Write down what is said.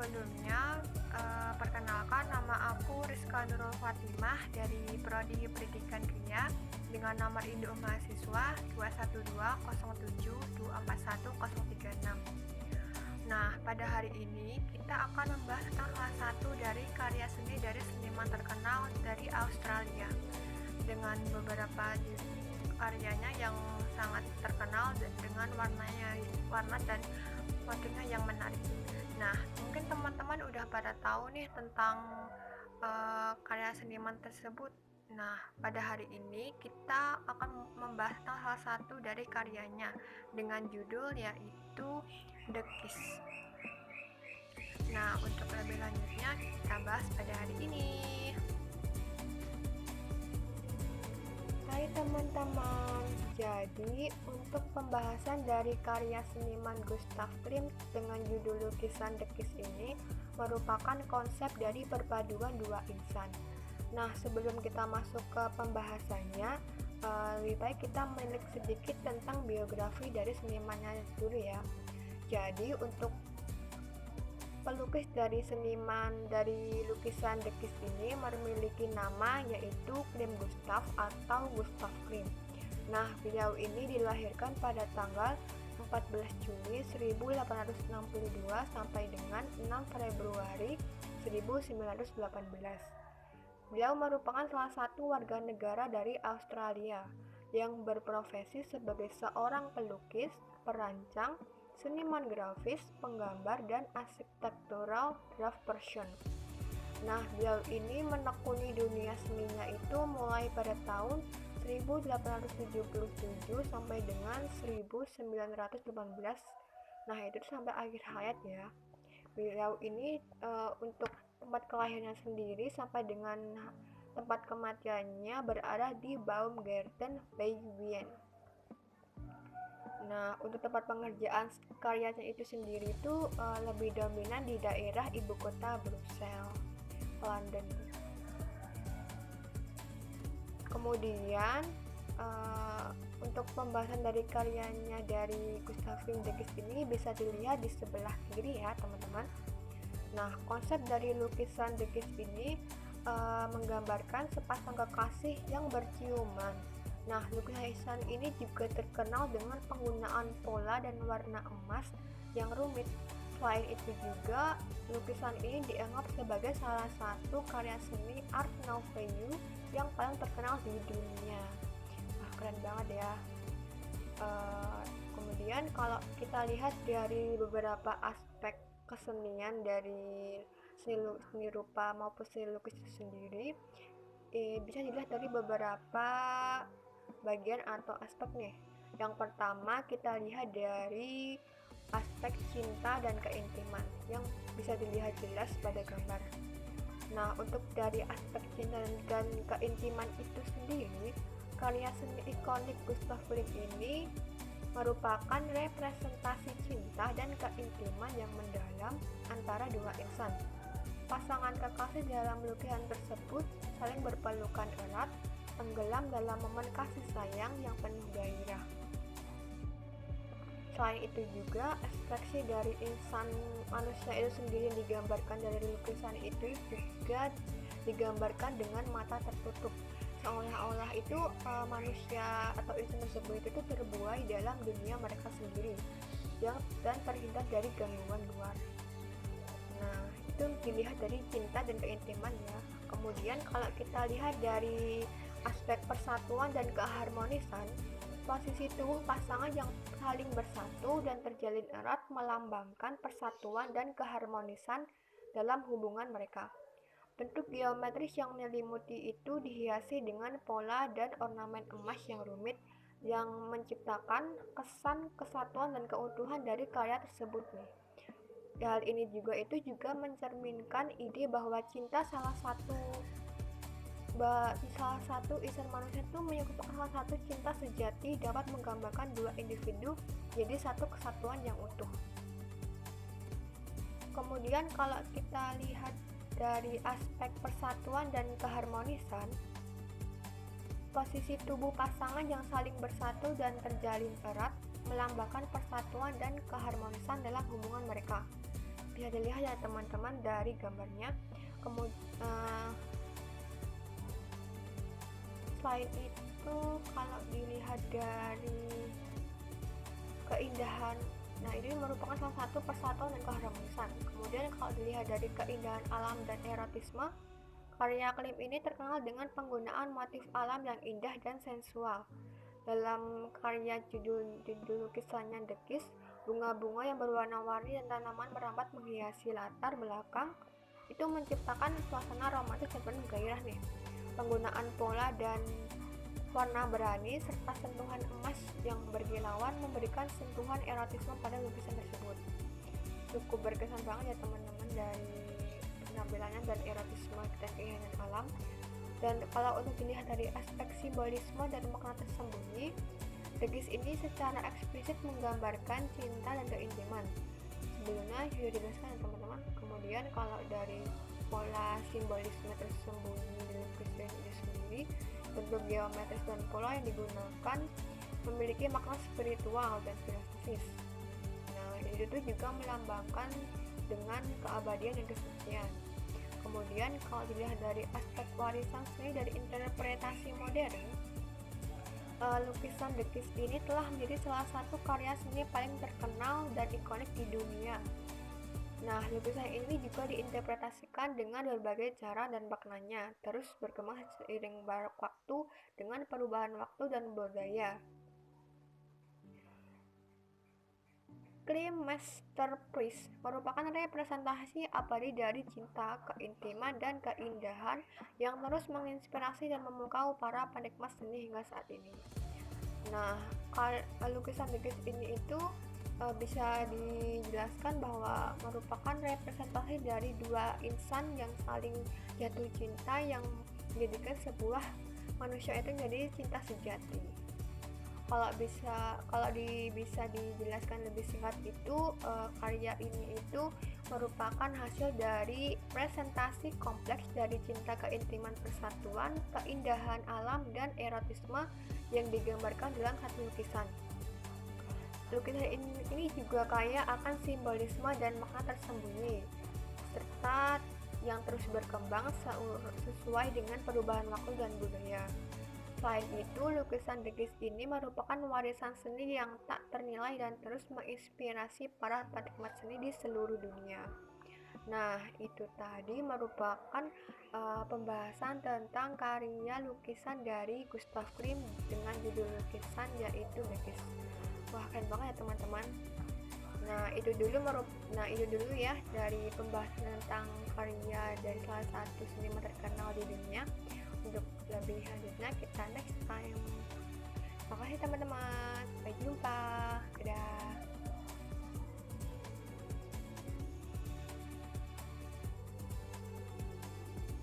Sebelumnya, perkenalkan nama aku Rizka Nurul Fatimah dari Prodi Pendidikan Kimia dengan nomor induk mahasiswa 21207241036. Nah, pada hari ini kita akan membahas tentang salah satu dari karya seni dari seniman terkenal dari Australia dengan beberapa karyanya yang sangat terkenal dengan warna dan motifnya yang menarik. Nah, mungkin teman-teman udah pada tahu nih tentang karya seniman tersebut. Nah, pada hari ini kita akan membahas tentang salah satu dari karyanya dengan judul yaitu The Kiss. Nah, untuk lebih lanjutnya kita bahas pada hari ini. Hai teman-teman, jadi untuk pembahasan dari karya seniman Gustav Klimt dengan judul lukisan The Kiss ini merupakan konsep dari perpaduan dua insan. Nah, sebelum kita masuk ke pembahasannya, lebih baik kita menilik sedikit tentang biografi dari senimannya dulu ya. Jadi untuk pelukis dari seniman dari lukisan The Kiss ini memiliki nama yaitu Klimt Gustav atau Gustav Klimt. Nah, beliau ini dilahirkan pada tanggal 14 Juni 1862 sampai dengan 6 Februari 1918. Beliau merupakan salah satu warga negara dari Australia yang berprofesi sebagai seorang pelukis, perancang, seniman grafis, penggambar, dan arsitektural draft person. Nah, beliau ini menekuni dunia seninya itu mulai pada tahun 1877 sampai dengan 1918. Nah, itu sampai akhir hayat ya. Beliau ini untuk tempat kelahirannya sendiri sampai dengan tempat kematiannya berada di Baumgarten bei Wien. Nah, untuk tempat pengerjaan karyanya itu sendiri itu lebih dominan di daerah ibu kota Brussels, London. Kemudian untuk pembahasan dari karyanya dari Gustav Klimt The Kiss ini bisa dilihat di sebelah kiri ya teman-teman. Nah, konsep dari lukisan The Kiss ini menggambarkan sepasang kekasih yang berciuman. Nah, lukisan ini juga terkenal dengan penggunaan pola dan warna emas yang rumit. Selain itu juga, lukisan ini dianggap sebagai salah satu karya seni Art Nouveau yang paling terkenal di dunia. Wah, keren banget ya. Kemudian kalau kita lihat dari beberapa aspek kesenian dari seni rupa maupun seni lukis itu sendiri, bisa dilihat dari beberapa bagian atau aspek nih. Yang pertama kita lihat dari aspek cinta dan keintiman yang bisa dilihat jelas pada gambar. Nah, untuk dari aspek cinta dan keintiman itu sendiri, karya seni ikonik Gustav Klimt ini merupakan representasi cinta dan keintiman yang mendalam antara dua insan. Pasangan kekasih dalam lukisan tersebut saling berpelukan erat, tenggelam dalam momen kasih sayang yang penuh gairah. Selain itu juga ekspresi dari insan manusia itu sendiri yang digambarkan dari lukisan itu juga digambarkan dengan mata tertutup, seolah-olah itu manusia atau insan tersebut itu terbuai dalam dunia mereka sendiri dan terhindar dari gangguan luar. Nah, itu dilihat dari cinta dan keintiman ya. Kemudian kalau kita lihat dari aspek persatuan dan keharmonisan, posisi tubuh pasangan yang saling bersatu dan terjalin erat melambangkan persatuan dan keharmonisan dalam hubungan mereka. Bentuk geometris yang menyelimuti itu dihiasi dengan pola dan ornamen emas yang rumit yang menciptakan kesan kesatuan dan keutuhan dari karya tersebut nih. Hal ini juga mencerminkan ide bahwa cinta salah satu insan manusia itu menyebutkan salah satu cinta sejati dapat menggambarkan dua individu jadi satu kesatuan yang utuh. Kemudian kalau kita lihat dari aspek persatuan dan keharmonisan, posisi tubuh pasangan yang saling bersatu dan terjalin erat melambangkan persatuan dan keharmonisan dalam hubungan mereka. bisa dilihat ya teman-teman dari gambarnya. Kemudian selain itu kalau dilihat dari keindahan, nah ini merupakan salah satu persatuan dan keharmonisan. Kemudian kalau dilihat dari keindahan alam dan erotisme, karya Klim ini terkenal dengan penggunaan motif alam yang indah dan sensual. Dalam karya judul lukisannya The Kiss, bunga-bunga yang berwarna-warni dan tanaman merambat menghiasi latar belakang itu menciptakan suasana romantis dan penuh gairah nih. Penggunaan pola dan warna berani serta sentuhan emas yang berkilauan memberikan sentuhan erotisme pada lukisan tersebut. Cukup berkesan banget ya teman-teman dari penampilannya dan erotisme dan keindahan alam. Dan kalau untuk dilihat dari aspek simbolisme dan makna tersembunyi, The Kiss ini secara eksplisit menggambarkan cinta dan keintiman. Sebelumnya sudah dijelaskan ya teman-teman. Kemudian kalau dari pola simbolisme tersembunyi di lukisan ini sendiri, bentuk geometris dan pola yang digunakan memiliki makna spiritual dan filosofis. Nah, itu juga melambangkan dengan keabadian dan kesucian. Kemudian kalau dilihat dari aspek warisan seni dari interpretasi modern, lukisan The Kiss ini telah menjadi salah satu karya seni paling terkenal dan ikonik di dunia. Nah, lukisan ini juga diinterpretasikan dengan berbagai cara dan maknanya, terus berkembang seiring waktu dengan perubahan waktu dan budaya. Klim Masterpiece merupakan representasi abadi dari cinta, keintiman, dan keindahan yang terus menginspirasi dan memukau para penikmat seni hingga saat ini. Nah, lukisan The Kiss ini itu bisa dijelaskan bahwa merupakan representasi dari dua insan yang saling jatuh cinta yang menjadikan sebuah manusia itu menjadi cinta sejati. Kalau bisa dijelaskan lebih singkat itu, karya ini itu merupakan hasil dari presentasi kompleks dari cinta, keintiman, persatuan, keindahan alam, dan erotisme yang digambarkan dalam satu lukisan. Lukisan ini juga kaya akan simbolisme dan makna tersembunyi, serta yang terus berkembang sesuai dengan perubahan waktu dan budaya. Selain itu, lukisan The Kiss ini merupakan warisan seni yang tak ternilai dan terus menginspirasi para penikmat seni di seluruh dunia. Nah, itu tadi merupakan pembahasan tentang karya lukisan dari Gustav Klimt dengan judul lukisan yaitu The Kiss. Wah, keren banget ya teman-teman. Nah, itu dulu ya dari pembahasan tentang karya dari salah satu seniman terkenal di dunia. Untuk lebih lanjutnya kita next time. Makasih teman-teman, sampai jumpa, dadah.